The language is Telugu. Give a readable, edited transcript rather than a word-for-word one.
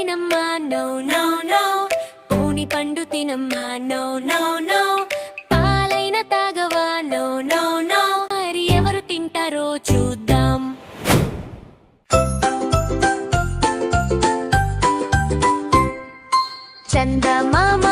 తినమ్మా నో నో నో, పూని పండు తినమ్మా నో నో నో, పాలైన తాగవా నో నో నో, మరి ఎవరు తింటారో చూద్దాం. చందమామ